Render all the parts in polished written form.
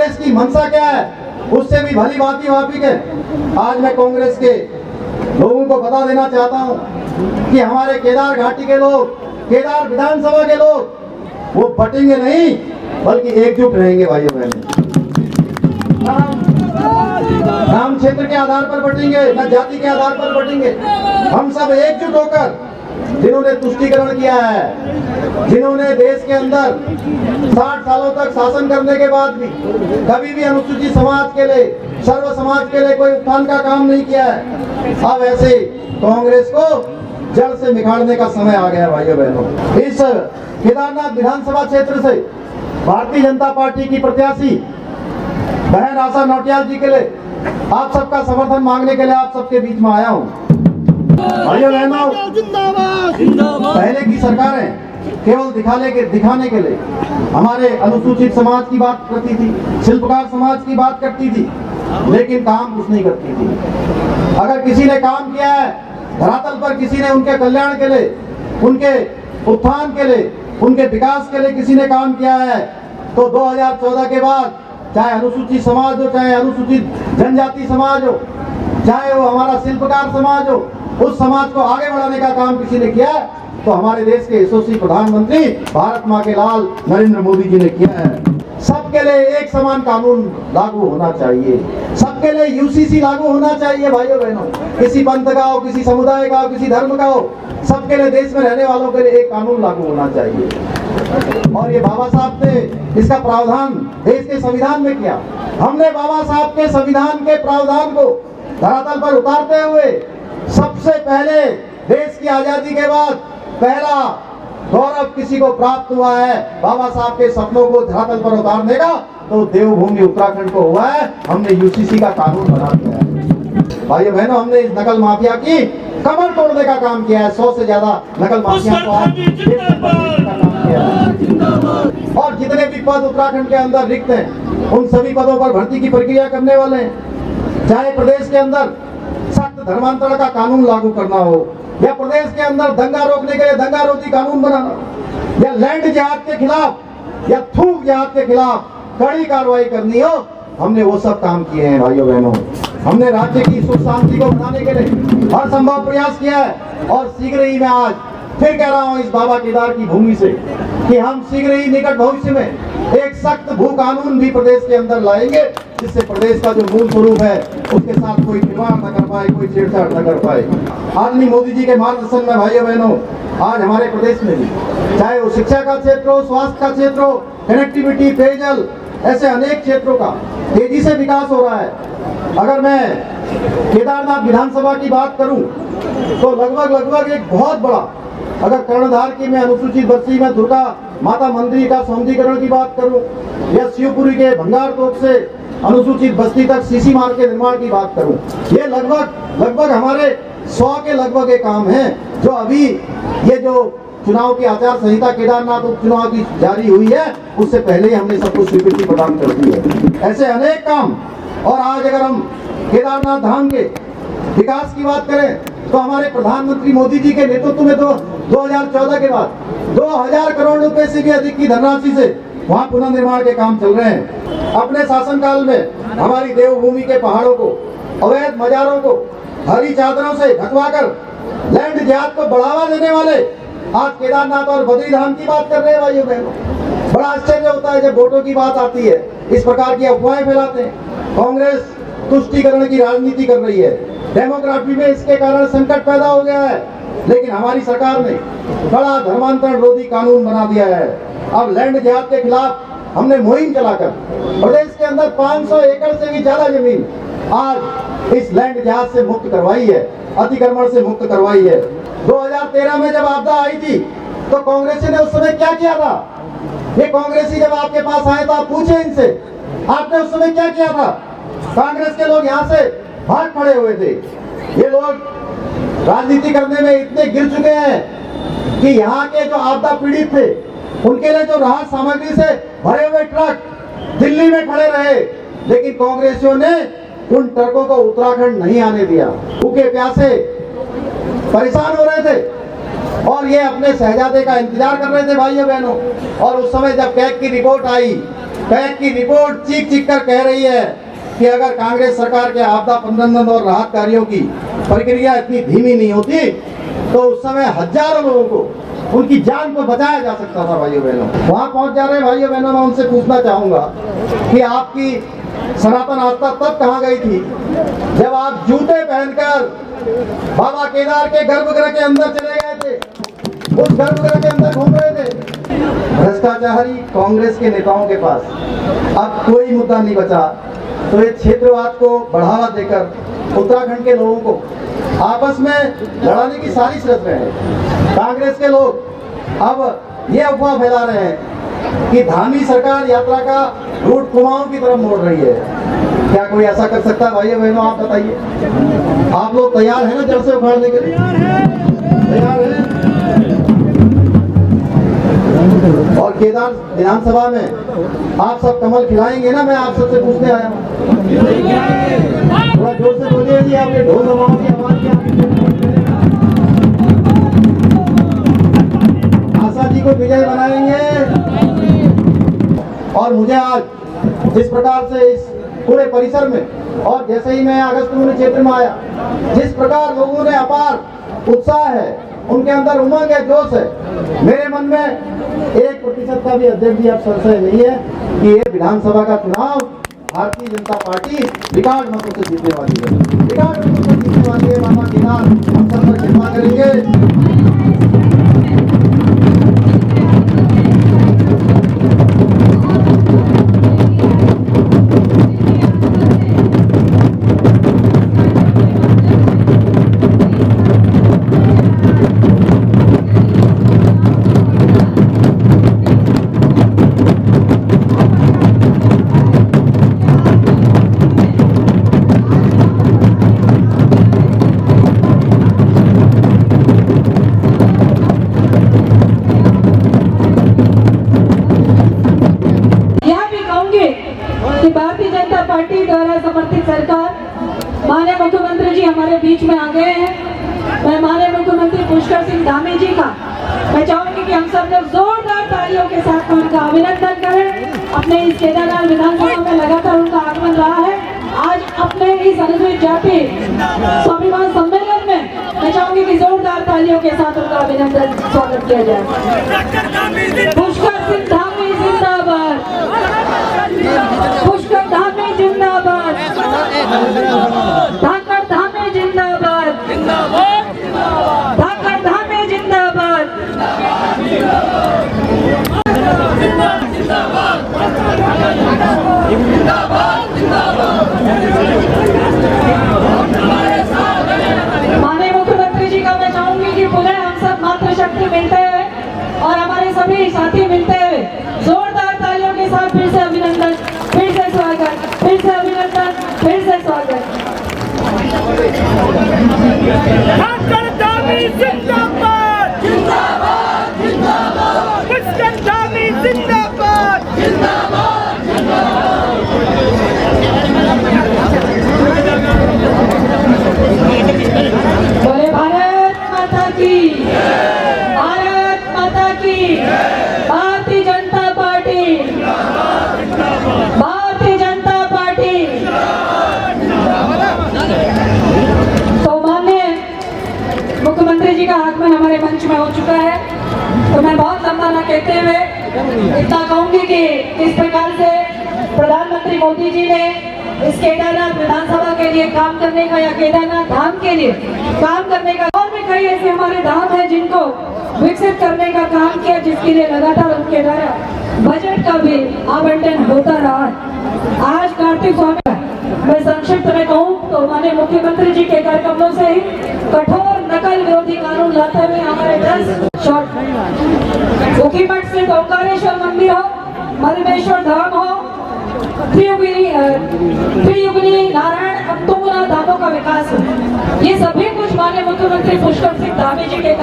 कांग्रेस की मंशा क्या है उससे भी भली भांति वाकिफ है। आज मैं कांग्रेस के लोगों को बता देना चाहता हूं कि हमारे केदार घाटी के लोग, केदार विधानसभा के लोग वो बटेंगे नहीं बल्कि एकजुट रहेंगे भाइयों बहनों। नाम क्षेत्र के आधार पर बटेंगे, न जाति के आधार पर बटेंगे। हम सब एकजुट होकर जिन्होंने तुष्टीकरण किया है, जिन्होंने देश के अंदर 60 सालों तक शासन करने के बाद भी कभी भी अनुसूचित समाज के लिए, सर्व समाज के लिए कोई उत्थान का काम नहीं किया है, अब ऐसे कांग्रेस को जड़ से निकालने का समय आ गया भाइयों बहनों। इस केदारनाथ विधानसभा क्षेत्र से भारतीय जनता पार्टी की प्रत्याशी बहन आशा नौटियाल जी के लिए आप सबका समर्थन मांगने के लिए आप सबके बीच में आया हूँ। भाइयों बहनों, पहले की सरकारें केवल दिखाने के लिए हमारे अनुसूचित समाज की बात करती थी, शिल्पकार समाज की बात करती थी, लेकिन काम कुछ नहीं करती थी। अगर किसी ने काम किया है धरातल पर, किसी ने उनके कल्याण के लिए, उनके उत्थान के लिए, उनके विकास के लिए किसी ने काम किया है तो 2014 के बाद चाहे अनुसूचित समाज हो, चाहे अनुसूचित जनजाति समाज हो, चाहे वो हमारा शिल्पकार समाज हो, उस समाज को आगे बढ़ाने का काम किसी ने किया है तो हमारे देश के यशस्वी प्रधानमंत्री भारत माँ के लाल नरेंद्र मोदी जी ने किया है। सबके लिए एक समान कानून लागू होना चाहिए, सबके लिए यूसीसी लागू होना चाहिए भाइयों बहनों। किसी पंथ का हो, किसी समुदाय का हो, किसी धर्म का हो, सबके लिए, देश में रहने वालों के लिए एक कानून लागू होना चाहिए। और ये बाबा साहब ने इसका प्रावधान देश के संविधान में किया। हमने बाबा साहब के संविधान के प्रावधान को धरातल पर उतारते हुए सबसे पहले देश की आजादी के बाद पहला गौरव किसी को प्राप्त हुआ है बाबा साहब के सपनों को धरातल पर उतारने का, तो देवभूमि उत्तराखंड को हुआ है। हमने यूसीसी का कानून बना दिया है भाइयों बहनों। हमने इस नकल माफिया की कमर तोड़ने का काम किया है। 100 से ज्यादा नकल माफिया को और जितने भी पद उत्तराखंड के अंदर रिक्त हैं उन सभी पदों पर भर्ती की प्रक्रिया करने वाले हैं। चाहे प्रदेश के अंदर सख्त धर्मांतरण का कानून लागू करना हो, या प्रदेश के अंदर दंगा रोकने के लिए दंगा रोधी कानून बनाना, या लैंड जिहाद के खिलाफ या थूक जिहाद के खिलाफ कड़ी कार्रवाई करनी हो, हमने वो सब काम किए हैं भाइयों बहनों। हमने राज्य की सुख शांति को बनाने के लिए हर संभव प्रयास किया है और शीघ्र ही मैं आज फिर कह रहा हूं इस बाबा केदार की भूमि से कि हम शीघ्र ही निकट भविष्य में एक सख्त भू कानून भी प्रदेश के अंदर लाएंगे, जिससे प्रदेश का जो मूल स्वरूप है उसके साथ कोई खिलवाड़ न कर पाए, कोई छेड़छाड़ न कर पाए। आदरणीय मोदी जी के मार्गदर्शन में भाइयों बहनों आज हमारे प्रदेश में भी चाहे वो शिक्षा का क्षेत्र हो, स्वास्थ्य का क्षेत्र हो, कनेक्टिविटी, पेयजल, ऐसे अनेक क्षेत्रों का तेजी से विकास हो रहा है। अगर मैं केदारनाथ विधानसभा की बात करूं तो लगभग एक बहुत बड़ा, अगर कर्णधार की मैं अनुसूचित बस्ती में दुर्गा माता मंदिर का सौंदर्यीकरण की बात करूं, या शिवपुरी के भंगार तोप से अनुसूचित बस्ती तक सीसी मार्ग के निर्माण की बात करूं, ये लगभग हमारे 100 के लगभग ये काम है जो अभी ये जो चुनाव की आचार संहिता केदारनाथ उपचुनाव की जारी हुई है उससे पहले ही हमने सबको स्वीकृति प्रदान कर दी है। ऐसे अनेक काम। और आज अगर हम केदारनाथ धाम के विकास की बात करें तो हमारे प्रधानमंत्री मोदी जी के नेतृत्व में तो 2014 के बाद 2000 करोड़ रुपए से भी अधिक की धनराशि से वहाँ पुनर्निर्माण के काम चल रहे हैं। अपने शासनकाल में हमारी देवभूमि के पहाड़ों को, अवैध मजारों को हरी चादरों से ढकवाकर लैंड जिहाद को बढ़ावा देने वाले आज केदारनाथ और बद्रीधाम की बात कर रहे हैं भाइयों बहनों। बड़ा आश्चर्य होता है जब वोटों की बात आती है, इस प्रकार की अफवाहें फैलाते हैं। कांग्रेस तुष्टीकरण की राजनीति कर रही है, डेमोग्राफी में इसके कारण संकट पैदा हो गया है, लेकिन हमारी सरकार ने बड़ा धर्मांतरण रोधी कानून बना दिया है। अब लैंड जिहाद के खिलाफ हमने मुहिम चलाकर प्रदेश के अंदर 500 एकड़ से भी ज्यादा जमीन आज इस लैंड जिहाद से मुक्त करवाई है, अतिक्रमण से मुक्त करवाई है। 2013 में जब आपदा आई थी तो कांग्रेस ने उस समय क्या किया था? ये कांग्रेसी जब आपके पास आए तो आप पूछे इनसे, आपने उस समय क्या किया था? कांग्रेस के लोग यहाँ से भाग खड़े हुए थे। ये लोग राजनीति करने में इतने गिर चुके हैं कि यहाँ के जो आपदा पीड़ित थे उनके लिए जो राहत सामग्री से भरे हुए ट्रक दिल्ली में खड़े रहे, लेकिन कांग्रेसियों ने उन ट्रकों को उत्तराखंड नहीं आने दिया। भूखे प्यासे परेशान हो रहे थे और ये अपने शहजादे का इंतजार कर रहे थे भाइयों बहनों। और उस समय जब कैग की रिपोर्ट आई पैक की रिपोर्ट चीख चीख कर कह रही है कि अगर कांग्रेस सरकार के आपदा प्रबंधन और राहत कार्यों की प्रक्रिया इतनी धीमी नहीं होती तो उस समय हजारों लोगों को उनकी जान को बचाया जा सकता था। भाइयों बहनों, वहां पहुंच जा रहे भाइयों बहनों, मैं उनसे पूछना चाहूंगा कि आपकी सनातन आस्था तब कहां गई थी जब आप जूते पहनकर बाबा केदार के गर्भगृह के अंदर चले गए थे, उस गर्भगृह के अंदर घूम रहे थे। भ्रष्टाचारी कांग्रेस के नेताओं के पास अब कोई मुद्दा नहीं बचा, तो ये क्षेत्रवाद को बढ़ावा देकर उत्तराखंड के लोगों को आपस में लड़ाने की साजिश रच रहे हैं। कांग्रेस के लोग अब ये अफवाह फैला रहे हैं कि धामी सरकार यात्रा का रूट कुमाऊं की तरफ मोड़ रही है। क्या कोई ऐसा कर सकता है? भाइयों बहनों, आप बताइए, आप लोग तैयार हैं ना जड़ से उखाड़ने के लिए? तैयार हैं? और केदार विधानसभा में आप सब कमल खिलाएंगे ना? मैं आप सबसे पूछने आया हूँ, थोड़ा जोर से बोलिए जी, आपके ढोल नवाओं की आवाज क्या? आशा जी को विजय बनाएंगे। और मुझे आज जिस प्रकार से इस पूरे परिसर में और जैसे ही मैं अगस्त मुनि क्षेत्र में आया, जिस प्रकार लोगों ने अपार उत्साह है, उनके अंदर उमंग है, जोश है, मेरे मन में 1% का भी अध्यक्ष जी अब संशय नहीं है कि ये विधानसभा का चुनाव भारतीय जनता पार्टी रिकॉर्ड मतों से जीतने वाली है। रिकॉर्ड मतों से जीतने वाली है। बाबा केदार हम सब पर कृपा करेंगे। भारतीय जनता पार्टी द्वारा समर्थित सरकार माननीय मुख्यमंत्री जी हमारे बीच में आ गए हैं। मैं माननीय मुख्यमंत्री पुष्कर सिंह धामी जी का मैं चाहूंगी कि हम सब लोग जोरदार तालियों के साथ उनका अभिनंदन करें। अपने इस केदारनाथ विधानसभा में लगातार उनका आगमन रहा है। आज अपने इस अनुसूचित जाति स्वाभिमान सम्मेलन में मैं चाहूंगी कि जोरदार तालियों के साथ उनका अभिनंदन स्वागत किया जाए। पुष्कर सिंह धामी जिंदाबाद, पुष्कर धामी जिंदाबाद, धाकड़ धामी जिंदाबाद, धाकड़ धामी जिंदाबाद। माननीय मुख्यमंत्री जी का मैं चाहूंगी कि पुनः हम सब मातृशक्ति मिलते हुए और हमारे सभी साथी मिलते हुए जोरदार तालियों के साथ फिर से अभिनंदन, फिर से स्वागत, फिर से अभिनंदन, फिर से स्वागत। धाकड़ धामी जिंदाबाद, जिंदाबाद, जिंदाबाद, पुष्कर धामी जिंदाबाद, जिंदाबाद, जिंदाबाद। बोले भारत माता की, भारत माता की, भारतीय जनता पार्टी, भारतीय जनता पार्टी। तो माननीय मुख्यमंत्री जी का आगमन हमारे मंच में हो चुका है, तो मैं बहुत लंबा न कहते हुए इतना कहूंगी कि इस प्रकार से प्रधानमंत्री मोदी जी ने इस केदारनाथ विधानसभा के लिए काम करने का या केदारनाथ धाम के लिए काम करने का, और भी कई ऐसे हमारे धाम है जिनको विकसित करने का काम किया, जिसके लिए लगातार उनके द्वारा बजट का भी आवंटन होता रहा है। आज कार्तिक स्वामी मैं संक्षिप्त में कहूँ तो माननीय मुख्यमंत्री जी के कार्यक्रमों से ही कठोर नकल विरोधी कानून लाते हुए हमारे 10 शॉर्ट उखीमठ से ओंकारेश्वर मंदिर हो, मधुमेश्वर धाम हो, त्रियुगनी नारायण अंतुंगना धामों का विकास हो, ये सभी कुछ माननीय मुख्यमंत्री पुष्कर सिंह धामी जी के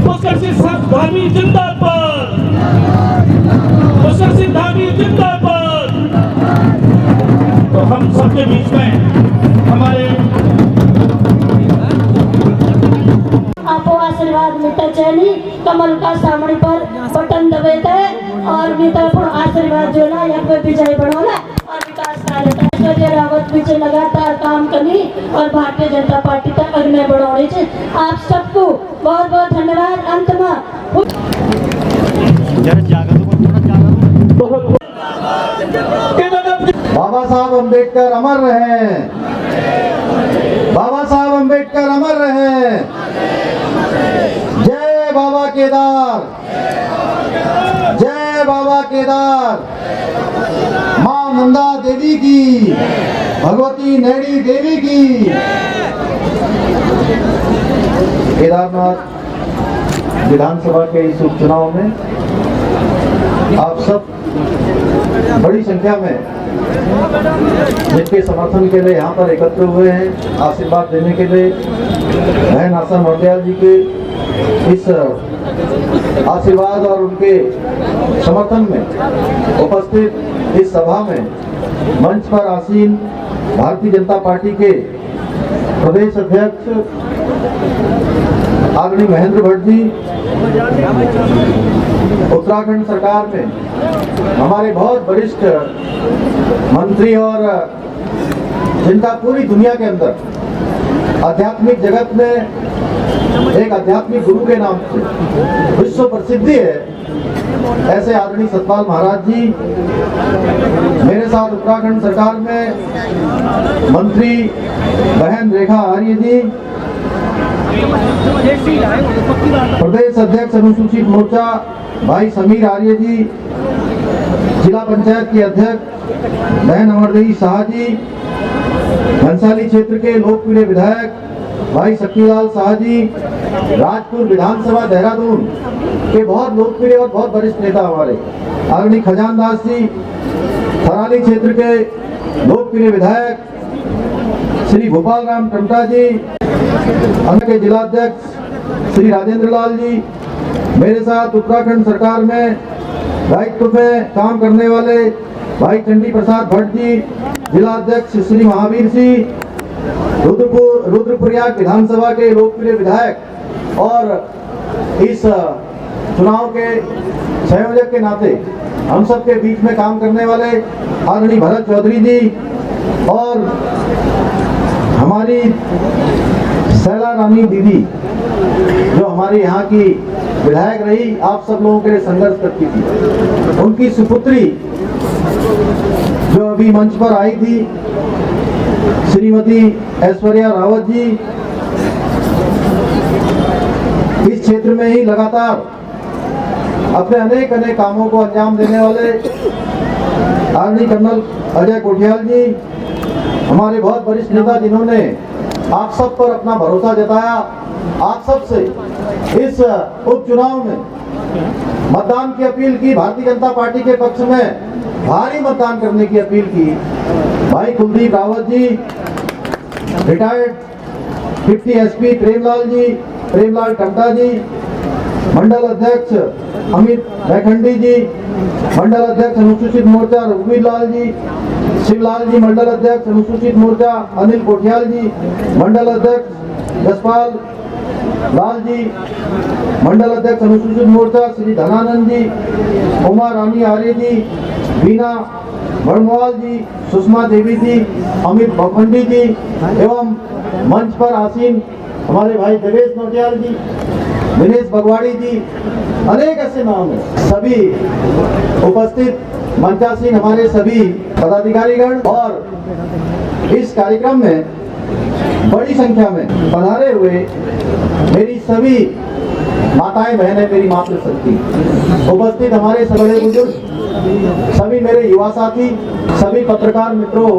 पुष्कर सिंह धामी जिंदाबाद, पुष्कर सिंह धामी जिंदाबाद। तो हम सबके बीच में हमारे आशीर्वाद मिटा चैनी कमल का सामने पर बटन दबे थे और मिटा पर आशीर्वाद जो ना यहाँ पे विजय बढ़ोला और विकास कार्य संजय रावत पीछे लगातार काम करनी और भारतीय जनता पार्टी तक अग्रणी बढ़ाने से आप सबको बहुत बहुत धन्यवाद। अंत में बाबा साहब अम्बेडकर अमर रहे, बाबा साहब अम्बेडकर अमर रहे। जय बाबा केदार, जय बाबा केदार। मां नंदा देवी की, भगवती नैडी देवी की। केदारनाथ विधानसभा के इस उपचुनाव में आप सब बड़ी संख्या में जिनके समर्थन के लिए यहाँ पर एकत्र हुए हैं, आशीर्वाद देने के लिए बहन आशा नौटियाल जी के इस आशीर्वाद और उनके समर्थन में उपस्थित इस सभा में मंच पर आसीन भारतीय जनता पार्टी के प्रदेश अध्यक्ष आदरणीय महेंद्र भट्ट जी, उत्तराखंड सरकार में हमारे बहुत वरिष्ठ मंत्री और जिनका पूरी दुनिया के अंदर आध्यात्मिक जगत में एक आध्यात्मिक गुरु के नाम से विश्व प्रसिद्धि है, ऐसे आदरणीय सतपाल महाराज जी मेरे साथ उत्तराखंड सरकार में मंत्री बहन रेखा आर्य जी, प्रदेश अध्यक्ष अनुसूचित मोर्चा भाई समीर आर्य जी, जिला पंचायत के अध्यक्ष बहन अमरदेवी शाह जी, घनसाली क्षेत्र के लोकप्रिय विधायक भाई शक्तिलाल शाह जी, राजपुर विधानसभा देहरादून के बहुत लोकप्रिय और बहुत वरिष्ठ नेता हमारे आदरणीय खजान दास जी, थराली क्षेत्र के लोकप्रिय विधायक श्री भोपाल राम टमटा जी, अन्य के जिलाध्यक्ष श्री राजेंद्र लाल जी, मेरे साथ उत्तराखंड सरकार में दायित्व में काम करने वाले भाई चंडी प्रसाद भट्ट जी, जिला अध्यक्ष श्री महावीर सिंह, रुद्रप्रयाग विधानसभा के लोकप्रिय विधायक और इस चुनाव के संयोजक के नाते हम सब के बीच में काम करने वाले आदरणीय भरत चौधरी जी और हमारी शैला रानी दीदी जो हमारी यहाँ की विधायक रही, आप सब लोगों के लिए संघर्ष करती थी, उनकी सुपुत्री जो अभी मंच पर आई थी श्रीमती ऐश्वर्या रावत जी, इस क्षेत्र में ही लगातार अपने अनेक अनेक कामों को अंजाम देने वाले आदरणीय कर्नल अजय कोठियाल जी, हमारे बहुत वरिष्ठ नेता जिन्होंने आप सब पर अपना भरोसा जताया, आप सब से इस उपचुनाव में मतदान की अपील की, भारतीय जनता पार्टी के पक्ष में भारी मतदान करने की अपील की। भाई Kuldeep Rawat ji, retired deputy SP Premlal जी, प्रेमलाल टमटा जी, मंडल अध्यक्ष अमित मैखंडी जी, मंडल अध्यक्ष अनुसूचित मोर्चा रघुवीर लाल जी, शिवलाल जी मंडल अध्यक्ष अनुसूचित मोर्चा अनिल कोठियाल जी, मंडल अध्यक्ष जसपाल लाल जी, मंडल अध्यक्ष अनुसूचित मोर्चा श्री धनानंद जी, उमा रानी आर्य जी, बीना बड़मवाल जी, सुषमा देवी जी, अमित भखंडी जी एवं मंच पर आसीन हमारे भाई देवेश नौटियाल जी, दिनेश बगवाड़ी जी, अनेक ऐसे नाम हैं। सभी उपस्थित मंचासीन हमारे सभी पदाधिकारीगण और इस कार्यक्रम में बड़ी संख्या में पधारे हुए मेरी सभी माताएं बहनें, मेरी मातृशक्ति, उपस्थित हमारे सबले बुजुर्ग, सभी मेरे युवा साथी, सभी पत्रकार मित्रों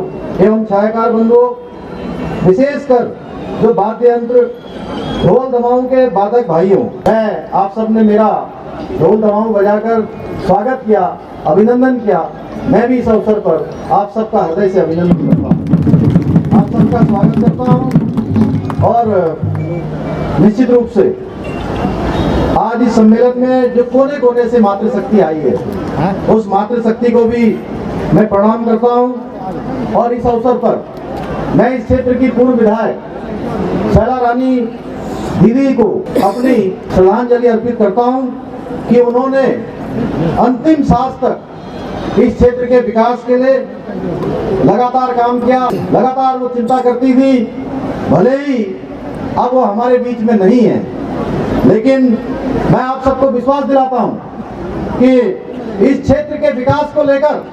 एवं छायाकार बंधुओं, विशेषकर जो वाद्य यंत्र ढोल दमाऊं के वादक भाइयों, मैं आप सब ने मेरा ढोल दमाऊं बजाकर स्वागत किया, अभिनंदन किया। मैं भी इस अवसर पर आप सबका हृदय से अभिनंदन करता हूँ, आप सबका स्वागत करता हूँ। और निश्चित रूप से आज इस सम्मेलन में जो कोने कोने से मातृशक्ति आई है, उस मातृशक्ति को भी मैं प्रणाम करता हूँ। और इस अवसर पर मैं इस क्षेत्र की पूर्व विधायक शैला रानी दीदी को अपनी श्रद्धांजलि अर्पित करता हूं कि उन्होंने अंतिम सांस तक इस क्षेत्र के विकास के लिए लगातार काम किया, लगातार वो चिंता करती थी। भले ही अब वो हमारे बीच में नहीं है, लेकिन मैं आप सबको विश्वास दिलाता हूं कि इस क्षेत्र के विकास को लेकर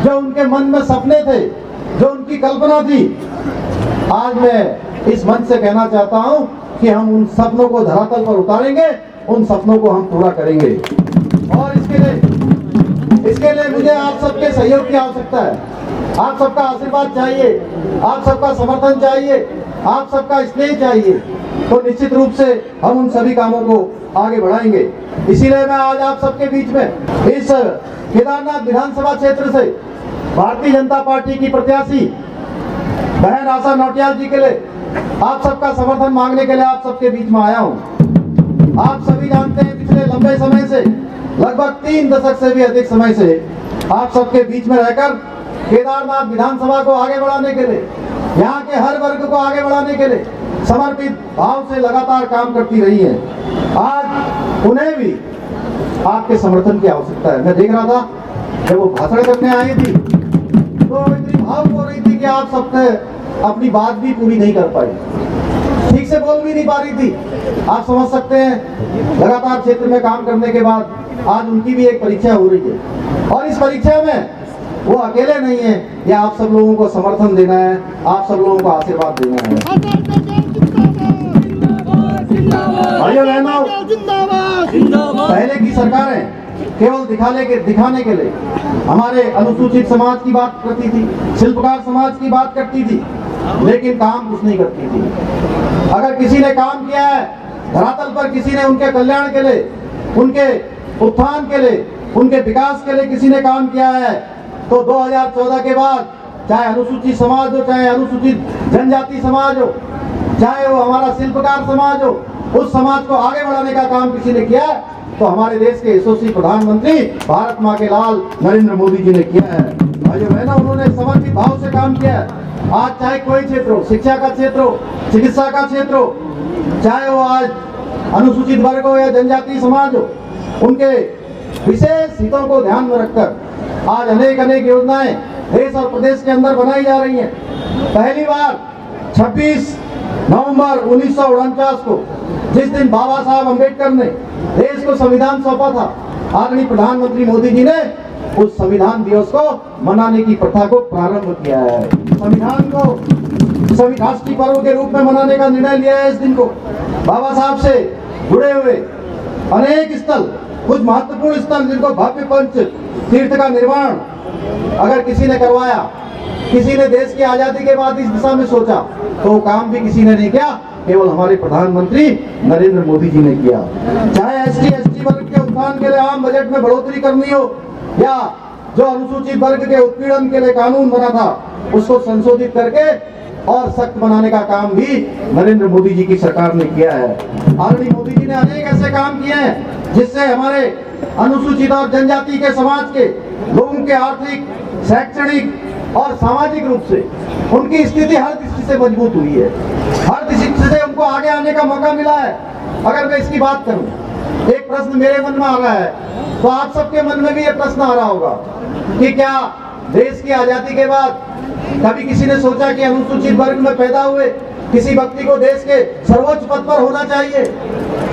जो उनके मन में सपने थे, जो उनकी कल्पना थी, आज मैं इस मंच से कहना चाहता हूं कि हम उन सपनों को धरातल पर उतारेंगे, उन सपनों को हम पूरा करेंगे। और इसके लिए मुझे आप सबके सहयोग की आवश्यकता है। आप सबका आशीर्वाद चाहिए, आप सबका समर्थन चाहिए, आप सबका स्नेह चाहिए। तो निश्चित रूप से हम उन सभी कामों को आगे बढ़ाएंगे। इसीलिए मैं आज आप सबके बीच में इस केदारनाथ विधानसभा क्षेत्र से भारतीय जनता पार्टी की प्रत्याशी बहन आशा नौटियाल जी के लिए आप सबका समर्थन मांगने के लिए आप सबके बीच में आया हूं। आप सभी जानते हैं पिछले लंबे समय से, लगभग 3 दशक से भी अधिक समय से आप सबके बीच में रहकर केदारनाथ विधानसभा को आगे बढ़ाने के लिए, यहाँ के हर वर्ग को आगे बढ़ाने के लिए समर्पित भाव से लगातार काम करती रही है। आज उन्हें भी आपके समर्थन की आवश्यकता है। मैं देख रहा था जब वो भाषण करने आई थी तो इतनी भावुक हो रही थी कि आप सबने अपनी बात भी पूरी नहीं कर पाई, ठीक से बोल भी नहीं पा रही थी। आप समझ सकते हैं लगातार क्षेत्र में काम करने के बाद आज उनकी भी एक परीक्षा हो रही है, और इस परीक्षा में वो अकेले नहीं है। ये आप सब लोगों को समर्थन देना है, आप सब लोगों को आशीर्वाद देना है। भाइयों बहनों, पहले की सरकारें केवल दिखाने के लिए हमारे अनुसूचित समाज की बात करती थी, शिल्पकार समाज की बात करती थी, लेकिन काम कुछ नहीं करती थी। अगर किसी ने काम किया है धरातल पर, किसी ने उनके कल्याण के लिए, उनके उत्थान के लिए, उनके विकास के लिए किसी ने काम किया है, तो 2014 के बाद चाहे अनुसूचित समाज हो, चाहे अनुसूचित जनजाति समाज हो, चाहे वो हमारा शिल्पकार समाज हो, उस समाज को आगे बढ़ाने का काम किसी ने किया तो हमारे देश के यशस्वी प्रधानमंत्री भारत माँ के लाल नरेंद्र मोदी जी ने किया है। भाइयों बहनों, उन्होंने समर्पित भाव से काम किया है। आज चाहे कोई क्षेत्र हो, शिक्षा का क्षेत्र हो, चिकित्सा का क्षेत्र हो, चाहे वो आज अनुसूचित वर्ग हो या जनजातीय समाज हो, उनके विशेष हितों को ध्यान में रखकर आज अनेक योजनाएं देश और प्रदेश के अंदर बनाई जा रही हैं। पहली बार 26 नवंबर 1949 को, जिस दिन बाबा साहब अम्बेडकर ने देश को संविधान सौंपा था, आदरणीय प्रधानमंत्री मोदी जी ने उस संविधान दिवस को मनाने की प्रथा को प्रारंभ किया है। संविधान को राष्ट्रीय पर्व के रूप में मनाने का निर्णय लिया है। इस दिन को बाबा साहब से जुड़े हुए अनेक स्थल, कुछ महत्वपूर्ण स्थल जिनको भव्य पंच तीर्थ का निर्माण अगर किसी ने करवाया, किसी ने देश की आजादी के बाद इस दिशा में सोचा, तो काम भी किसी ने नहीं किया, केवल हमारे प्रधानमंत्री नरेंद्र मोदी जी ने किया। चाहे ST वर्ग के उत्थान के लिए आम बजट में बढ़ोतरी करनी हो, या जो अनुसूचित वर्ग के उत्पीड़न के लिए कानून बना था उसको संशोधित करके और सख्त बनाने का काम भी नरेंद्र मोदी जी की सरकार ने किया है। आदरणीय मोदी जी ने अनेक ऐसे काम किए हैं जिससे हमारे अनुसूचित और जनजाति के समाज के लोगों के आर्थिक, शैक्षणिक और सामाजिक रूप से उनकी स्थिति हर दृष्टि से मजबूत हुई है। हर दृष्टि से उनको आगे आने का मौका मिला है। अगर मैं इसकी बात करूं, एक प्रश्न मेरे मन में आ रहा है, तो आप सबके मन में भी ये प्रश्न आ रहा होगा कि क्या देश की आजादी के बाद कभी किसी ने सोचा कि अनुसूचित वर्ग में पैदा हुए किसी व्यक्ति को देश के सर्वोच्च पद पर होना चाहिए?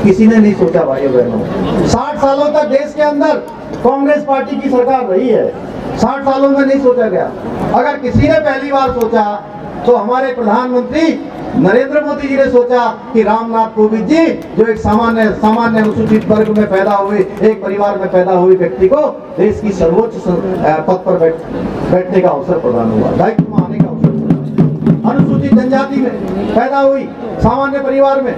किसी ने नहीं सोचा भाइयों बहनों। 60 सालों तक देश के अंदर कांग्रेस पार्टी की सरकार रही है, 60 सालों में नहीं सोचा गया। अगर किसी ने पहली बार सोचा तो हमारे प्रधानमंत्री नरेंद्र मोदी जी ने सोचा कि रामनाथ कोविंद जी, जो एक सामान्य अनुसूचित वर्ग में पैदा हुए, एक परिवार में पैदा हुए व्यक्ति को देश की सर्वोच्च पद पर बैठने का अवसर प्रदान हुआ, दायित्व में आने का अवसर प्रदान। अनुसूचित जनजाति में पैदा हुई सामान्य परिवार में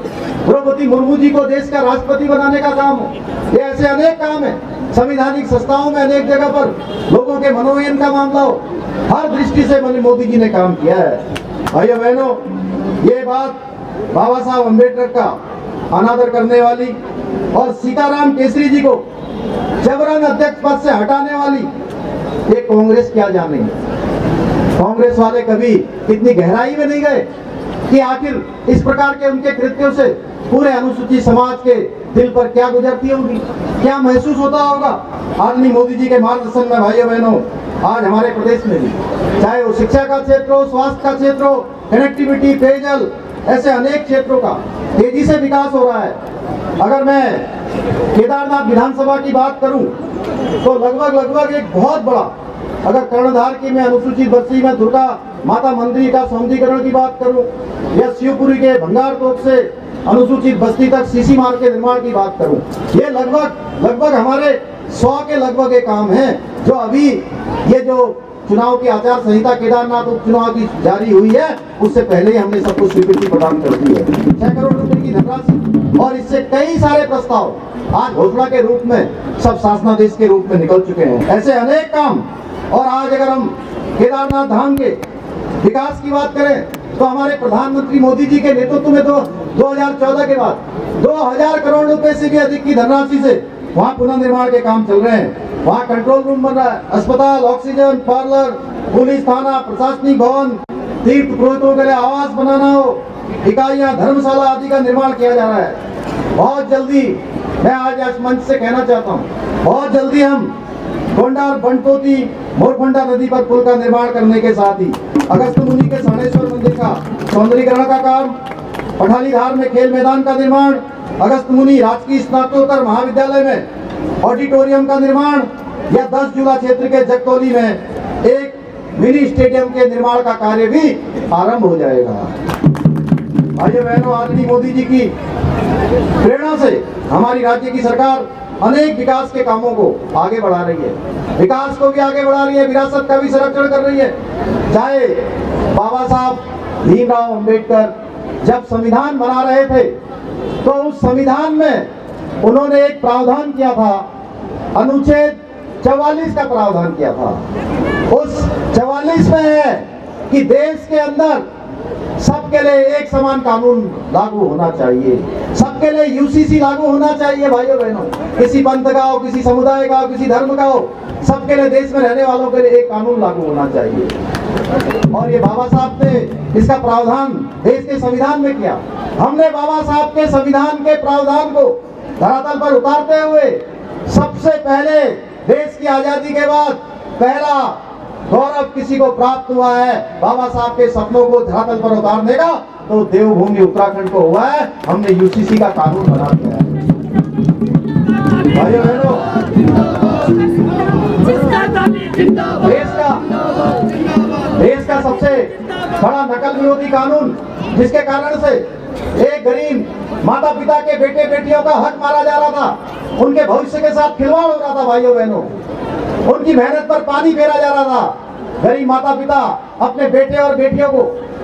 द्रौपदी मुर्मू जी को देश का राष्ट्रपति बनाने का काम हो। ये ऐसे अनेक काम है। संवैधानिक संस्थाओं में अनेक जगह पर लोगों के मनोनयन का मामला हो, हर दृष्टि से मोदी जी ने काम किया है। भाइयों बहनों, ये बात बाबा साहब अम्बेडकर का अनादर करने वाली और सीताराम केसरी जी को जबरन अध्यक्ष पद से हटाने वाली, ये कांग्रेस क्या जानेंगे। कांग्रेस वाले कभी इतनी गहराई में नहीं गए कि आखिर इस प्रकार के उनके कृत्यों से पूरे अनुसूचित समाज के दिल पर क्या गुजरती होगी, क्या महसूस होता होगा। आदरणीय मोदी जी के मार्गदर्शन में भाइयों बहनों आज हमारे प्रदेश में भी चाहे वो शिक्षा का क्षेत्र हो, स्वास्थ्य का क्षेत्र हो, कनेक्टिविटी, पेयजल, ऐसे अनेक क्षेत्रों का तेजी से विकास हो रहा है। अगर मैं केदारनाथ विधानसभा की बात करूं तो लगभग एक बहुत बड़ा, अगर कर्णधार की मैं अनुसूचित बस्ती में दुर्गा माता मंदिर का सौंदर्यीकरण की बात करूं या शिवपुरी के भंगार तोप से अनुसूचित बस्ती तक सीसी मार्ग के निर्माण की बात करूं, ये लगभग हमारे 100 के लगभग ये काम हैं जो अभी ये जो चुनाव की आचार संहिता केदारनाथ उपचुनाव की जारी हुई है उससे पहले ही हमने सबको स्वीकृति प्रदान कर दी है। 6 करोड़ रुपए की धनराशि और इससे कई सारे प्रस्ताव आज घोषणा के रूप में सब शासनादेश के रूप में निकल चुके हैं। ऐसे अनेक काम। और आज अगर हम केदारनाथ धाम के विकास की बात करें तो हमारे प्रधानमंत्री मोदी जी के नेतृत्व में तो 2014 के बाद 2000 करोड़ रुपए से भी अधिक की धनराशि से वहाँ पुनर्निर्माण के काम चल रहे हैं। वहाँ कंट्रोल रूम बन रहा है, अस्पताल, ऑक्सीजन पार्लर, पुलिस थाना, प्रशासनिक भवन, तीर्थ पुरोहितों के लिए आवास बनाना हो, इकाइयां, धर्मशाला आदि का निर्माण किया जा रहा है। बहुत जल्दी मैं आज इस मंच से कहना चाहता हूँ, बहुत जल्दी हम गोंडा और बनटोती मोरफंडा नदी पर पुल का निर्माण करने के साथ ही अगस्त मुनि के साणेश्वर मंदिर का सौंदर्यीकरण का काम, पठालीधार में खेल मैदान का निर्माण, अगस्त मुनि राजकीय स्नातकोत्तर महाविद्यालय में ऑडिटोरियम का निर्माण या 10 जुला क्षेत्र के जगतौली में एक मिनी स्टेडियम के निर्माण का कार्य भी आरंभ हो जाएगा। भाइयों बहनों, आदरणीय मोदी जी की प्रेरणा से हमारी राज्य की सरकार अनेक विकास के कामों को आगे बढ़ा रही है, विकास को भी आगे बढ़ा रही है, विरासत का भी संरक्षण कर रही है। चाहे बाबा साहब भीमराव अंबेडकर जब संविधान बना रहे थे तो उस संविधान में उन्होंने एक प्रावधान किया था, अनुच्छेद 44 का प्रावधान किया था। उस 44 में है कि देश के अंदर सबके लिए एक समान कानून लागू होना चाहिए, सबके लिए यूसीसी लागू होना चाहिए। भाइयों बहनों, किसी पंथ का हो, किसी समुदाय का हो, किसी धर्म का हो, सबके लिए देश में रहने वालों के लिए एक कानून लागू होना चाहिए। और ये बाबा साहब ने इसका प्रावधान देश के संविधान में किया। हमने बाबा साहब के संविधान के प्रावधान को धरातल पर उतारते हुए सबसे पहले देश की आजादी के बाद पहला गौरव किसी को प्राप्त हुआ है बाबा साहब के सपनों को धरातल पर उतारने का, तो देवभूमि उत्तराखंड को हुआ है। हमने यूसीसी का कानून बना दिया है। भाइयों बहनों, देश का सबसे बड़ा नकल विरोधी कानून, जिसके कारण से एक गरीब माता पिता के बेटे बेटियों का हक मारा जा रहा था, उनके भविष्य के साथ खिलवाड़ हो रहा था। भाइयों बहनों, उनकी मेहनत पर पानी फेरा जा रहा था। गरीब माता पिता अपने बेटे और बेटियों को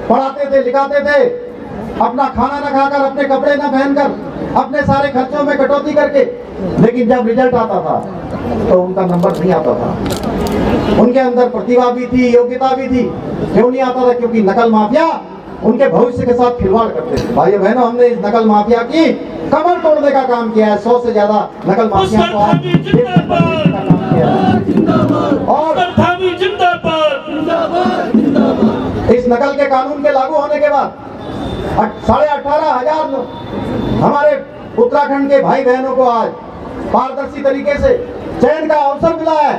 पढ़ाते थे, लिखाते थे, अपना खाना न खाकर, अपने कपड़े न पहनकर, अपने सारे खर्चों में कटौती करके, लेकिन जब रिजल्ट आता था तो उनका नंबर नहीं आता था। उनके अंदर प्रतिभा भी थी, योग्यता भी थी, क्यों नहीं आता था? क्योंकि नकल माफिया उनके भविष्य के साथ खिलवाड़ करते थे। भाइयों बहनों, हमने इस नकल माफिया की कमर तोड़ने का काम किया है। 100 से ज्यादा नकल माफिया को आज और इस नकल के कानून के लागू होने के बाद 18,500 हमारे उत्तराखंड के भाई बहनों को आज पारदर्शी तरीके से चयन का अवसर मिला है,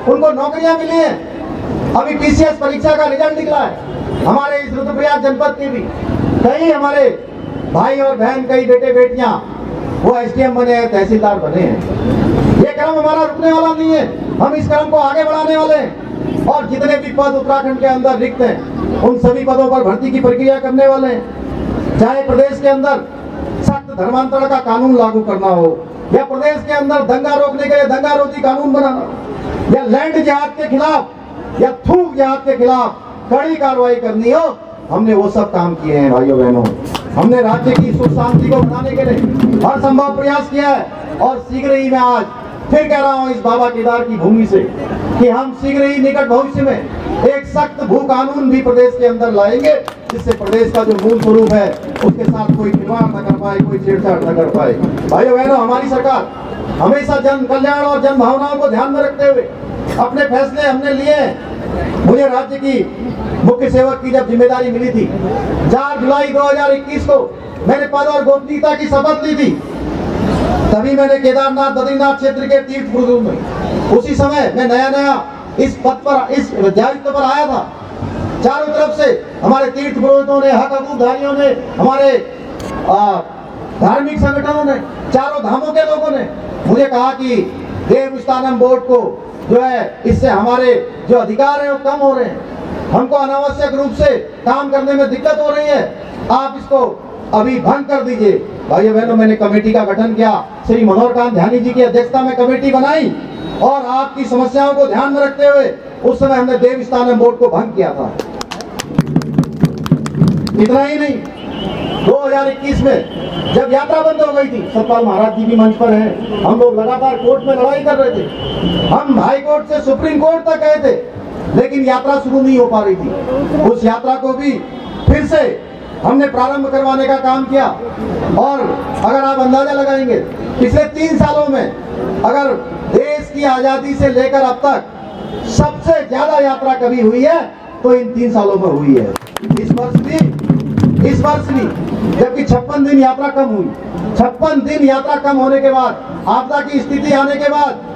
उनको नौकरियां मिली हैं। अभी पीसीएस परीक्षा का रिजल्ट निकला है। हमारे इस रुद्रप्रयाग जनपद के भी कई हमारे भाई और बहन, कई बेटे बेटियां वो एसडीएम बने हैं, तहसीलदार बने हैं। ये क्रम हमारा रुकने वाला नहीं है, हम इस क्रम को आगे बढ़ाने वाले हैं। और जितने भी पद उत्तराखंड के अंदर रिक्त हैं, उन सभी पदों पर भर्ती की प्रक्रिया करने वाले हैं। चाहे प्रदेश के अंदर सख्त धर्मांतरण का कानून लागू करना हो, या प्रदेश के अंदर दंगा रोकने के लिए दंगा रोधी कानून बनाना, या लैंड जिहाद के खिलाफ या थूक जिहाद के खिलाफ कड़ी कार्रवाई करनी हो, हमने वो सब काम किए हैं। भाइयों बहनों, हमने राज्य की सुख शांति को बनाने के लिए हर संभव प्रयास किया है। और शीघ्र ही मैं आज फिर कह रहा हूँ इस बाबा केदार की भूमि से कि हम शीघ्र ही निकट भविष्य में एक सख्त भू कानून भी प्रदेश के अंदर लाएंगे, जिससे प्रदेश का जो मूल स्वरूप है उसके साथ कोई खिलवाड़ न कर पाए, कोई छेड़छाड़ न कर पाए। भाइयों बहनों, हमारी सरकार हमेशा जन कल्याण और जन भावनाओं को ध्यान में रखते हुए अपने फैसले हमने लिए। मुझे राज्य की मुख्य सेवक की जब जिम्मेदारी मिली थी, 4 जुलाई 2021 को मैंने पद और गोपनीयता की शपथ ली थी। तभी मैंने केदारनाथ बद्रीनाथ क्षेत्र के तीर्थ पुरुषों में, उसी समय मैं नया इस पद पर, इस दायित्व पर आया था। चारों तरफ से हमारे तीर्थ पुरोहितों ने, हक हकूकधारियों ने, हमारे धार्मिक संगठनों ने, चारों धामों के लोगों ने मुझे कहा कि देवस्थानम बोर्ड को जो है, इससे हमारे जो अधिकार है वो कम हो रहे हैं, हमको अनावश्यक रूप से काम करने में दिक्कत हो रही है, आप इसको अभी भंग कर दीजिए। भाइयों बहनों, मैंने कमेटी का गठन किया, श्री मनोहर कांत ध्यानी जी की अध्यक्षता में कमेटी बनाई और आपकी समस्याओं को ध्यान में रखते हुए उस समय हमने देवस्थानम बोर्ड को भंग किया था। इतना ही नहीं, 2021 में जब यात्रा बंद हो गई थी, सतपाल महाराज जी भी मंच पर हैं, हम लोग लगातार कोर्ट में लड़ाई कर रहे थे, हम हाई कोर्ट से सुप्रीम कोर्ट तक गए थे, लेकिन यात्रा शुरू नहीं हो पा रही थी। उस यात्रा को भी फिर से हमने प्रारंभ करवाने का काम किया और अगर आप अंदाजा लगाएंगे, पिछले 3 सालों में अगर देश की आजादी से लेकर अब तक सबसे ज्यादा यात्रा कभी हुई है तो इन 3 सालों में हुई है। इस वर्ष भी जबकि 56 दिन यात्रा कम हुई। 56 दिन यात्रा कम होने के बाद, आपदा की स्थिति आने के बाद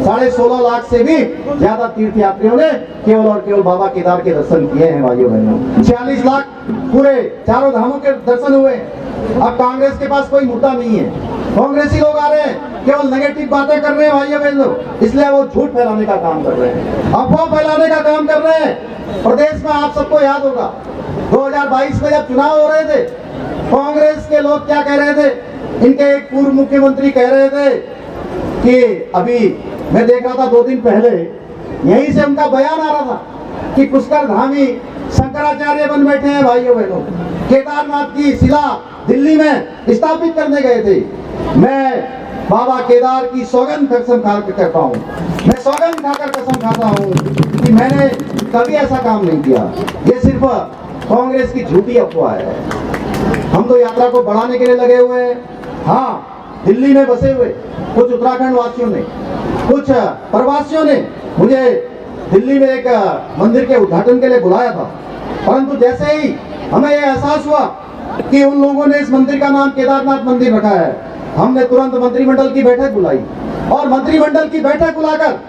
16.5 लाख से भी ज्यादा तीर्थ यात्रियों ने केवल और केवल बाबा केदार के दर्शन किए हैं। भाइयों बहनों, 46 लाख पूरे चारों धामों के दर्शन हुए। अब कांग्रेस के पास कोई मुद्दा नहीं है, कांग्रेसी लोग आ रहे हैं, केवल नेगेटिव बातें कर रहे हैं भाइयों बहनों, इसलिए वो झूठ फैलाने का काम कर रहे हैं, अफवाह फैलाने का काम कर रहे हैं। प्रदेश में आप सबको याद होगा 2022 में जब चुनाव हो रहे थे, कांग्रेस के लोग क्या कह रहे थे, इनके एक पूर्व मुख्यमंत्री कह रहे थे कि अभी मैं देख रहा था 2 दिन पहले यहीं से उनका बयान आ रहा था कि पुष्कर धामी शंकराचार्य बन बैठे हैं। भाइयों बहनों, केदारनाथ की शिला दिल्ली में स्थापित करने गए थे। मैं बाबा केदार की सौगंध कसम खाकर कहता हूँ, मैं सौगंध खाकर कसम खाता हूँ कि मैंने कभी ऐसा काम नहीं किया। ये सिर्फ कांग्रेस की झूठी अफवाह है। हम तो यात्रा को बढ़ाने के लिए लगे हुए हैं। हाँ, दिल्ली में बसे हुए कुछ उत्तराखंड वासियों ने, कुछ प्रवासियों ने मुझे दिल्ली में एक मंदिर के उद्घाटन के लिए बुलाया था, परंतु जैसे ही हमें यह एहसास हुआ कि उन लोगों ने इस मंदिर का नाम केदारनाथ मंदिर रखा है, हमने तुरंत मंत्रिमंडल की बैठक बुलाई और मंत्रिमंडल की बैठक बुलाकर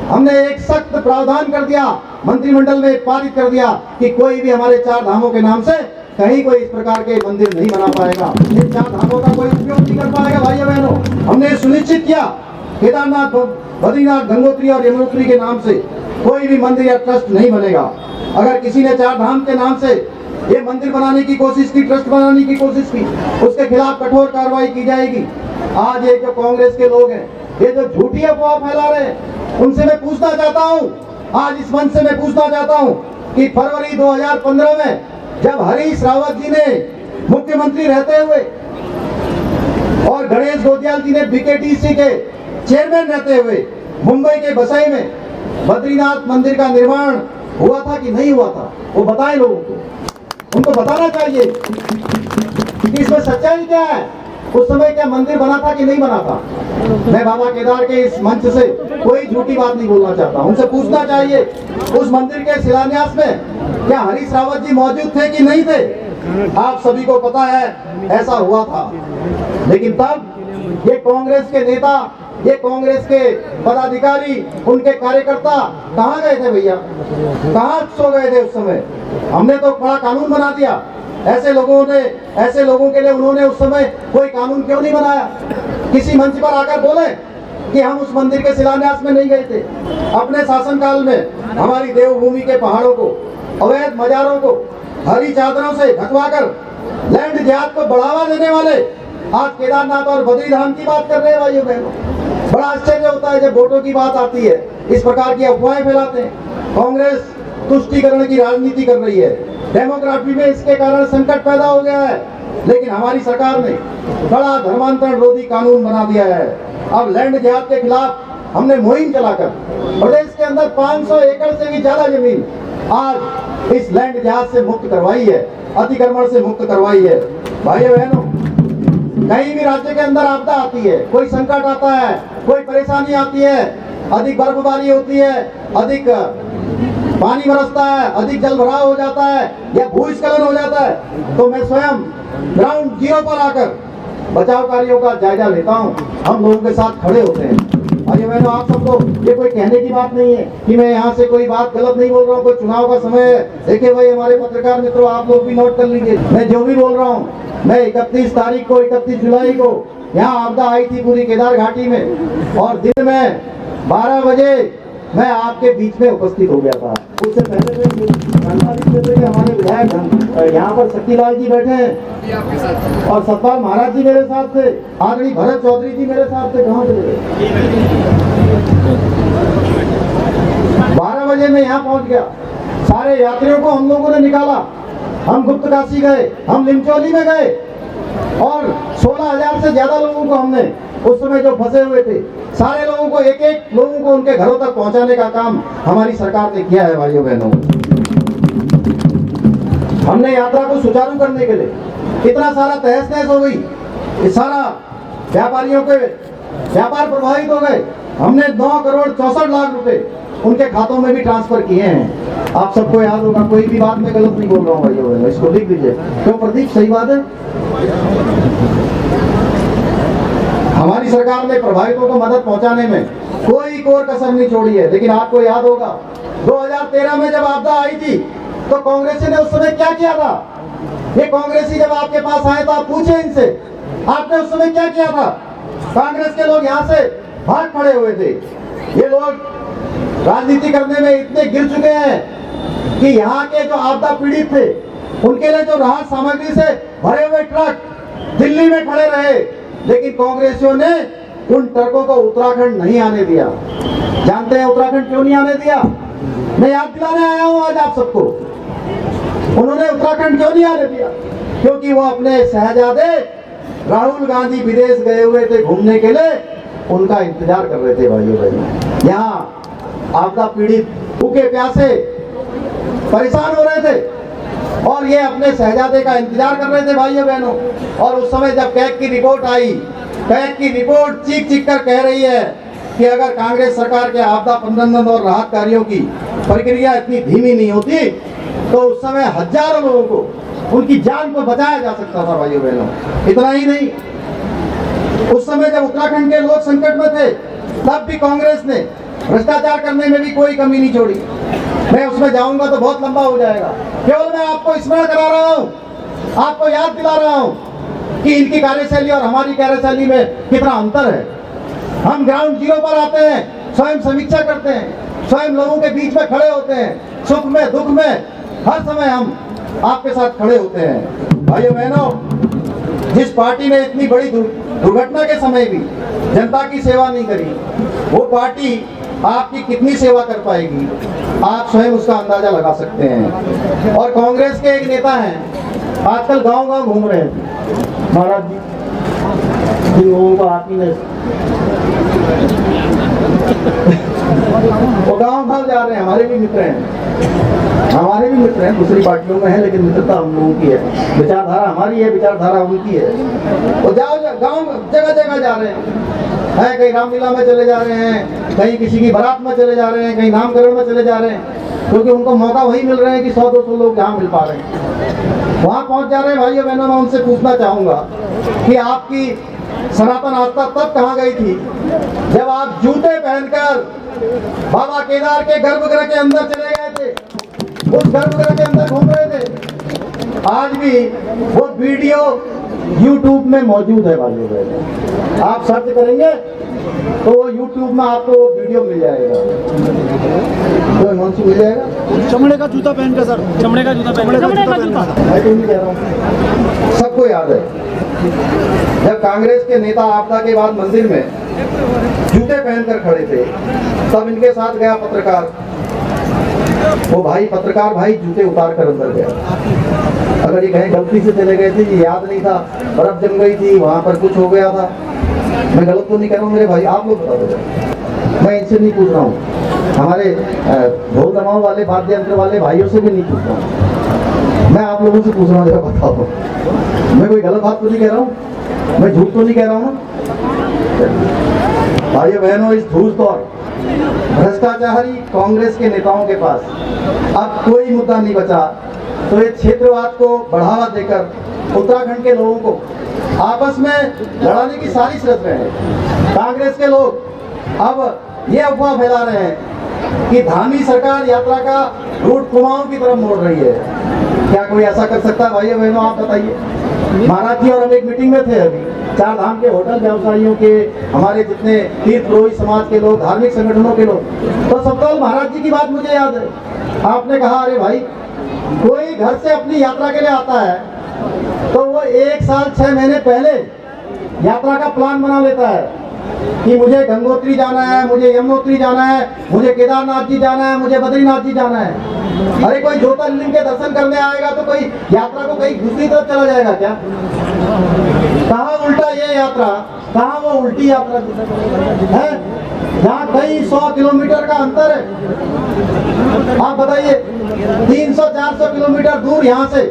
हमने एक सख्त प्रावधान कर दिया, मंत्रिमंडल ने पारित कर दिया कि कोई भी हमारे 4 धामों के नाम से कहीं कोई इस प्रकार के मंदिर नहीं बना पाएगा, इन 4 धामों का कोई उपयोग नहीं कर पाएगा। भाइयों बहनों, हमने सुनिश्चित किया केदारनाथ, बद्रीनाथ, गंगोत्री और यमुनोत्री के नाम से कोई भी मंदिर या ट्रस्ट नहीं बनेगा। अगर किसी ने 4 धाम के नाम से ये मंदिर बनाने की कोशिश की, ट्रस्ट बनाने की कोशिश की, उसके खिलाफ कठोर कार्रवाई की जाएगी। आज ये जो कांग्रेस के लोग हैं, ये जो झूठी अफवाह फैला रहे हैं, उनसे मैं पूछना चाहता हूँ, आज इस मंच से मैं पूछना चाहता हूँ कि फरवरी 2015 में जब हरीश रावत जी ने मुख्यमंत्री रहते हुए और गणेश गोदियाल जी ने बीकेटीसी के चेयरमैन रहते हुए मुंबई के बसई में बद्रीनाथ मंदिर का निर्माण हुआ था कि नहीं हुआ था, वो बताएं लोगों को, उनको बताना चाहिए कि इसमें सच्चाई क्या है, उस समय क्या मंदिर बना था कि नहीं बना था। मैं बाबा केदार के इस मंच से कोई झूठी बात नहीं बोलना चाहता, उनसे पूछना चाहिए उस मंदिर के शिलान्यास में क्या हरीश रावत जी मौजूद थे कि नहीं थे। आप सभी को पता है ऐसा हुआ था, लेकिन तब ये कांग्रेस के नेता, ये कांग्रेस के पदाधिकारी, उनके कार्यकर्ता कहाँ गए थे भैया, कहाँ सो गए थे उस समय। हमने तो बड़ा कानून बना दिया, ऐसे लोगों के लिए उन्होंने उस समय कोई कानून क्यों नहीं बनाया। किसी मंच पर आकर बोले कि हम उस मंदिर के शिलान्यास में नहीं गए थे। अपने शासनकाल में हमारी देवभूमि के पहाड़ों को, अवैध मजारों को हरी चादरों से ढकवाकर लैंड जिहाद को बढ़ावा देने वाले आज केदारनाथ और बद्रीधाम की बात कर रहे हैं। भाइयों बहनों, बड़ा आश्चर्य होता है जब वोटों की बात आती है, इस प्रकार की अफवाहें फैलाते हैं। कांग्रेस तुष्टीकरण की राजनीति कर रही है, डेमोग्राफी में इसके कारण संकट पैदा हो गया है, लेकिन हमारी सरकार ने बड़ा धर्मांतरण विरोधी कानून बना दिया है। अब लैंड जिहाद के खिलाफ हमने मुहिम चलाकर प्रदेश के अंदर 500 एकड़ से भी ज्यादा जमीन आज इस लैंड जिहाद से मुक्त करवाई है, अतिक्रमण से मुक्त करवाई है। भाइयों बहनों, कहीं भी राज्य के अंदर आपदा आती है, कोई संकट आता है, कोई परेशानी आती है, अधिक बर्फबारी होती है, अधिक पानी बरसता है, अधिक जल भराव हो जाता है या भूस्खलन हो जाता है, तो मैं स्वयं ग्राउंड जीरो पर आकर बचाव कार्यों का जायजा लेता हूं। हम लोगों के साथ खड़े होते हैं। भाइयों बहनों, आप सबको ये कोई कहने की बात नहीं है कि मैं यहाँ से कोई बात गलत नहीं बोल रहा हूँ। कोई चुनाव का समय है, देखिए भाई हमारे पत्रकार मित्रों, आप लोग भी नोट कर लीजिए, मैं जो भी बोल रहा हूँ, मैं 31 तारीख को 31 जुलाई को यहाँ आपदा आई थी पूरी केदार घाटी में, और दिन में 12 बजे मैं आपके बीच में उपस्थित हो गया था। उससे पहले हमारे विधायक यहाँ पर शक्तिलाल जी बैठे हैं और सतपाल महाराज जी मेरे साथ थे, आदरणीय भरत चौधरी जी मेरे साथ थे। कहाँ थे? 12 बजे मैं यहाँ पहुँच गया। सारे यात्रियों को हम लोगों ने निकाला, हम गुप्त काशी गए, हम लिमचौली में गए और 16,000 से ज्यादा लोगों को हमने उस समय जो फंसे हुए थे सारे लोगों को एक एक लोगों को उनके घरों तक पहुंचाने का काम हमारी सरकार ने किया है। भाइयों बहनों, हमने यात्रा को सुचारू करने के लिए इतना सारा तहस नहस हो गई, ये सारा व्यापारियों के व्यापार प्रभावित हो गए। हमने 9 करोड़ 64 लाख रुपए उनके खातों में भी ट्रांसफर किए हैं। आप सबको याद होगा, कोई भी बात में गलत नहीं बोल रहा हूँ भाइयों बहनों, इसको लिख लीजिए। क्यों प्रदीप, सही बात है। हमारी सरकार ने प्रभावितों को मदद पहुंचाने में कोई कोर कसर नहीं छोड़ी है। लेकिन आपको याद होगा 2013 में जब आपदा आई थी तो कांग्रेसी ने उस समय क्या किया था? ये कांग्रेसी जब आपके पास आए तो आप पूछे इनसे, आपने उस समय क्या किया था? कांग्रेस के लोग यहाँ से भाग खड़े हुए थे। ये लोग राजनीति करने में इतने गिर चुके हैं कि यहाँ के जो आपदा पीड़ित थे उनके लिए जो राहत सामग्री से भरे हुए ट्रक दिल्ली में खड़े रहे, लेकिन कांग्रेसियों ने उन ट्रकों को उत्तराखंड नहीं आने दिया। जानते हैं उत्तराखंड क्यों नहीं आने दिया? मैं याद दिलाने आया हूं आज आप सबको। उन्होंने उत्तराखंड क्यों नहीं आने दिया? क्योंकि वो अपने शहजादे राहुल गांधी विदेश गए हुए थे घूमने के लिए, उनका इंतजार कर रहे थे। भाइयों बहनों, यहाँ आपदा पीड़ित भूखे प्यासे परेशान हो रहे थे और ये अपने शहजादे का इंतजार कर रहे थे। भाइयों बहनों, और उस समय जब कैग की रिपोर्ट आई, कैग की रिपोर्ट चीख चीख कर कह रही है कि अगर कांग्रेस सरकार के आपदा प्रबंधन और राहत कार्यों की प्रक्रिया इतनी धीमी नहीं होती तो उस समय हजारों लोगों को उनकी जान को बचाया जा सकता था। भाइयों बहनों, इतना ही नहीं, उस समय जब उत्तराखंड के लोग संकट में थे तब भी कांग्रेस ने भ्रष्टाचार करने में भी कोई कमी नहीं छोड़ी। मैं उसमें जाऊंगा तो बहुत लंबा हो जाएगा, केवल मैं आपको स्मरण करा रहा हूँ, आपको याद दिला रहा हूँ कि इनकी कार्यशैली और हमारी कार्यशैली में कितना अंतर है। हम ग्राउंड जीरो पर आते हैं, स्वयं समीक्षा करते हैं, स्वयं लोगों के बीच में खड़े होते हैं, सुख में दुख में हर समय हम आपके साथ खड़े होते हैं। भाइयों बहनों, जिस पार्टी ने इतनी बड़ी दुर्घटना के समय भी जनता की सेवा नहीं करी, वो पार्टी आपकी कितनी सेवा कर पाएगी आप स्वयं उसका अंदाजा लगा सकते हैं। और कांग्रेस के एक नेता हैं, आजकल गांव-गांव घूम रहे हैं महाराज जी, जिन लोगों को आप ही ने वो गांव-गांव जा रहे हैं। हमारे भी मित्र हैं, हमारे भी मित्र हैं, दूसरी पार्टियों में है, लेकिन मित्रता हम लोगों की है, विचारधारा हमारी है, विचारधारा उनकी है। वो जाओ गांव जगह जगह जा रहे हैं, कहीं रामलीला में चले जा रहे हैं, कहीं किसी की बारात में चले जा रहे हैं, कहीं नामकरण में चले जा रहे हैं, क्योंकि उनको मौका वही मिल रहे हैं कि 100-200 लोग जहाँ मिल पा रहे हैं वहाँ पहुँच जा रहे हैं। भाइयों बहनों, मैं उनसे पूछना चाहूँगा कि आपकी सनातन आस्था तब कहाँ गई थी जब आप जूते पहनकर बाबा केदार के गर्भगृह के अंदर चले गए थे, उस गर्भगृह के अंदर घूम रहे थे। आज भी वो वीडियो YouTube में मौजूद है। भाइयों बहनों, आप सर्च करेंगे तो वो YouTube में आपको वो वीडियो मिल जाएगा। तो हिमांशु मिल जाएगा। चमड़े का जूता पहन के सर, चमड़े का जूता पहन के, मैं तो नहीं कह रहा हूँ, सबको याद है जब कांग्रेस के नेता आपदा के बाद मंदिर में जूते पहनकर खड़े थे, तब इनके साथ गया पत्रकार। वो भाई पत्रकार भाई जूते उतार कर अंदर गया। अगर ये कहीं गलती से चले गए थे, ये याद नहीं था, बर्फ जम गई थी, वहां पर कुछ हो गया था, मैं गलत तो नहीं कह रहा हूँ मेरे भाई, आप लोग बता दो, मैं इनसे नहीं पूछ रहा हूँ, हमारे ढोल दमाव वाले वाद्य यंत्र वाले भाइयों से भी नहीं पूछ रहा हूँ, मैं आप लोगों से पूछ रहा हूँ, जरा बताओ, मैं कोई गलत बात तो नहीं कह रहा हूँ, मैं झूठ तो नहीं कह रहा हूँ। भाइयों बहनों, इस धूल दौर भ्रष्टाचारी कांग्रेस के नेताओं के पास अब कोई मुद्दा नहीं बचा, तो ये क्षेत्रवाद को बढ़ावा देकर उत्तराखंड के लोगों को आपस में लड़ाने की साजिश रच रहे हैं। कांग्रेस के लोग अब ये अफवाह फैला रहे हैं कि धामी सरकार यात्रा का रूट कुमाऊं की तरफ मोड़ रही है। क्या कोई ऐसा कर सकता है भाइयों बहनों, आप बताइए। महाराज जी और हम एक मीटिंग में थे अभी, 4 धाम के होटल व्यवसायियों के, हमारे जितने तीर्थ पुरोहित समाज के लोग, धार्मिक संगठनों के लोग, तो सबका महाराज जी की बात मुझे याद है। आपने कहा अरे भाई, कोई घर से अपनी यात्रा के लिए आता है तो वो 1 साल 6 महीने पहले यात्रा का प्लान बना लेता है कि मुझे गंगोत्री जाना है, मुझे यमुनोत्री जाना है, मुझे केदारनाथ जी जाना है, मुझे बद्रीनाथ जी जाना है। अरे कोई ज्योतिर्लिंग के दर्शन करने आएगा तो कोई यात्रा को कहीं दूसरी तरफ चला जाएगा क्या? कहाँ उल्टा ये यात्रा, कहाँ वो उल्टी यात्रा है, जहाँ कई 100 किलोमीटर का अंतर है। आप बताइए, 300-400 किलोमीटर दूर यहाँ से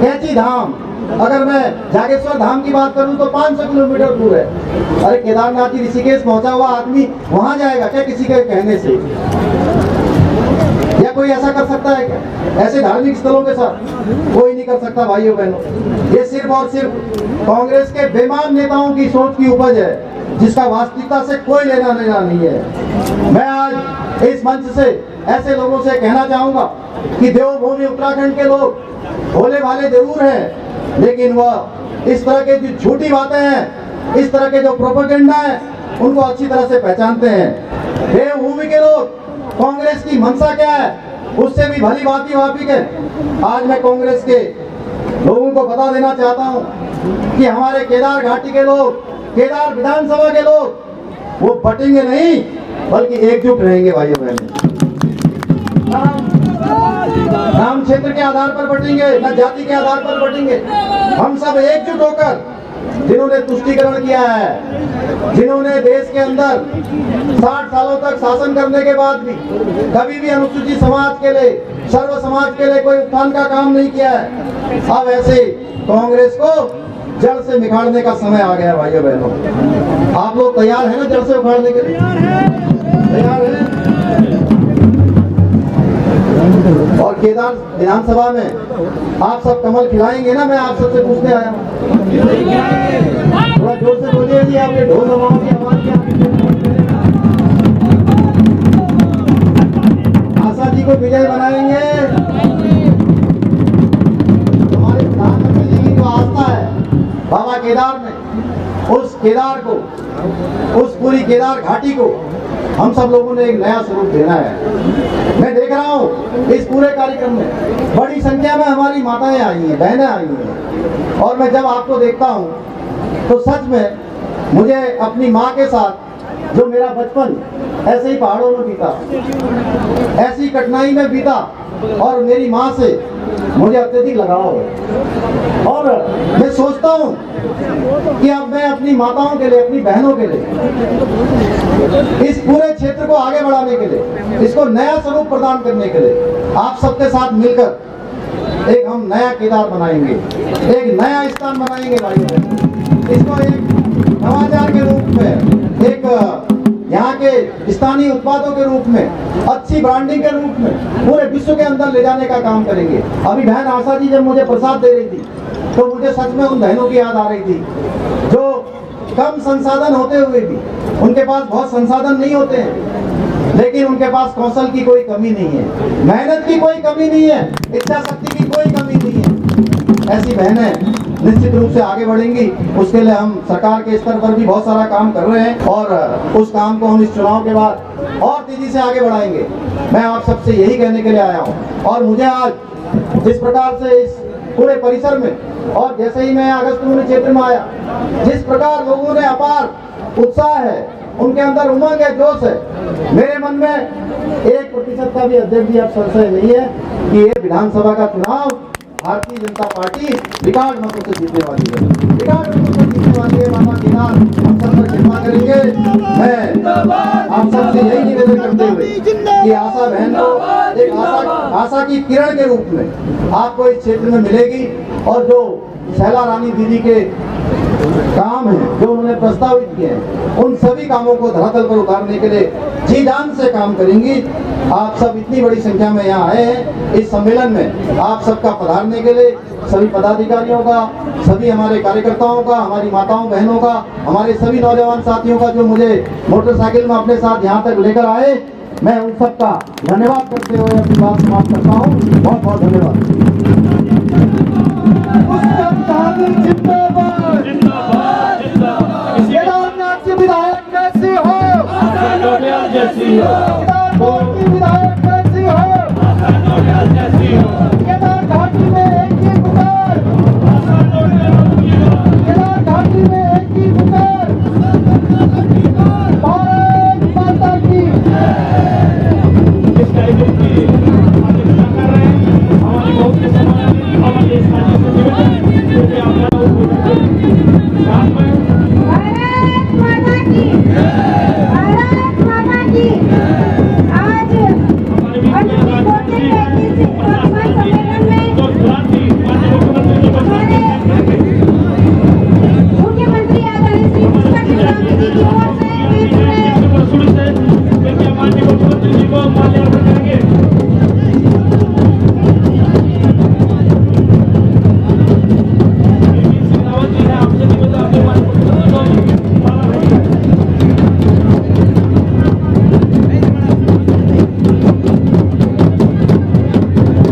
कैची धाम, अगर मैं जागेश्वर धाम की बात करूं तो 500 किलोमीटर दूर है। अरे केदारनाथ जी ऋषिकेश पहुंचा हुआ आदमी वहां जाएगा क्या किसी के कहने से? या कोई ऐसा कर सकता है क्या? ऐसे धार्मिक स्थलों के साथ कोई नहीं कर सकता भाइयों बहनों। ये सिर्फ और सिर्फ कांग्रेस के बेईमान नेताओं की सोच की उपज है, जिसका वास्तविकता से कोई लेना देना नहीं है। मैं आज इस मंच से ऐसे लोगों से कहना चाहूंगा कि देवभूमि उत्तराखंड के लोग भोले भाले जरूर हैं, लेकिन वह इस तरह के जो झूठी बातें हैं, इस तरह के जो प्रोपेगेंडा है, उनको अच्छी तरह से पहचानते हैं। देवभूमि के लोग कांग्रेस की मंशा क्या है उससे भी भली भांति वाकिफ है। आज मैं कांग्रेस के लोगों को बता देना चाहता हूं कि हमारे केदार घाटी के लोग, केदार विधानसभा के लोग, वो बटेंगे नहीं बल्कि एकजुट रहेंगे भाइयों बहनों। नाम क्षेत्र के आधार पर बटेंगे, न जाति के आधार पर बटेंगे। हम सब एकजुट होकर, जिन्होंने तुष्टीकरण किया है, जिन्होंने देश के अंदर 60 सालों तक शासन करने के बाद भी कभी भी अनुसूचित समाज के लिए, सर्व समाज के लिए कोई उत्थान का काम नहीं किया है, अब ऐसे कांग्रेस को जड़ से निकालने का समय आ गया भाइयों बहनों। आप लोग तैयार हैं ना जड़ से उखाड़ने के लिए? तैयार हैं? और केदार विधानसभा में आप सब कमल खिलाएंगे ना? मैं आप सबसे पूछने आया हूँ। थोड़ा जोर से बोलिए जी, आपके ढोल नवाओं की आवाज क्या? आशा जी को विजय बनाएंगे। हमारे प्रधानमंत्री जी की जो आस्था है बाबा केदार में, उस केदार को, उस पूरी केदार घाटी को हम सब लोगों ने एक नया स्वरूप देना है। मैं देख रहा हूँ इस पूरे कार्यक्रम में बड़ी संख्या में हमारी माताएं आई हैं, बहनें आई हैं, और मैं जब आपको देखता हूँ तो सच में मुझे अपनी माँ के साथ जो मेरा बचपन ऐसे ही पहाड़ों में बीता, ऐसी कठिनाई में बीता, और मेरी माँ से मुझे अत्यधिक लगाव है। और मैं सोचता हूँ कि अब मैं अपनी माताओं के लिए, अपनी बहनों के लिए, इस पूरे क्षेत्र को आगे बढ़ाने के लिए, इसको नया स्वरूप प्रदान करने के लिए आप सबके साथ मिलकर एक हम नया केदार बनाएंगे, एक नया स्थान बनाएंगे भाइयों। इसको एक नवाचार के रूप में, एक यहाँ के स्थानीय उत्पादों के रूप में, अच्छी ब्रांडिंग के रूप में पूरे विश्व के अंदर ले जाने का काम करेंगे। अभी बहन आशा जी जब मुझे प्रसाद दे रही थी तो मुझे सच में उन बहनों की याद आ रही थी जो कम संसाधन होते हुए भी, उनके पास बहुत संसाधन नहीं होते हैं, लेकिन उनके पास कौशल की कोई कमी नहीं है, मेहनत की कोई कमी नहीं है, इच्छा शक्ति की कोई कमी नहीं है। ऐसी बहनें निश्चित रूप से आगे बढ़ेंगी। उसके लिए हम सरकार के स्तर पर भी बहुत सारा काम कर रहे हैं, और उस काम को हम इस चुनाव के बाद और तेजी से आगे बढ़ाएंगे। मैं आप सबसे यही कहने के लिए आया हूँ। और मुझे आज जिस प्रकार से इस पूरे परिसर में, और जैसे ही मैं अगस्त्यमुनि क्षेत्र में आया, जिस प्रकार लोगों ने अपार उत्साह है, उनके अंदर उमंग है, जोश है, मेरे मन में 1% का भी अध्यक्ष जी आप संशय नहीं है कि ये विधानसभा का चुनाव भारतीय जनता पार्टी रिकॉर्ड मतों से जीतने वाली है, रिकॉर्ड मतों से जीतने वाली है। माता केदार हम सब पर कृपा करेंगे। मैं आप सबसे यही निवेदन करते हुए कि आशा बहन को एक आशा की किरण के रूप में आपको इस क्षेत्र में मिलेगी, और जो शैला रानी दीदी के काम है जो उन्होंने प्रस्तावित किए हैं, उन सभी कामों को धरातल पर उतारने के लिए जी जान से काम करेंगी। आप सब इतनी बड़ी संख्या में यहाँ आए हैं इस सम्मेलन में, आप सबका पधारने के लिए सभी पदाधिकारियों का, सभी हमारे कार्यकर्ताओं का, हमारी माताओं बहनों का, हमारे सभी नौजवान साथियों का जो मुझे मोटरसाइकिल में अपने साथ यहाँ तक लेकर आए, मैं उन सबका धन्यवाद करते हुए अपनी बात समाप्त करता हूँ। बहुत बहुत धन्यवाद। जिंदाबाद, जिंदाबाद। विधायक जैसी हो, जैसी हो।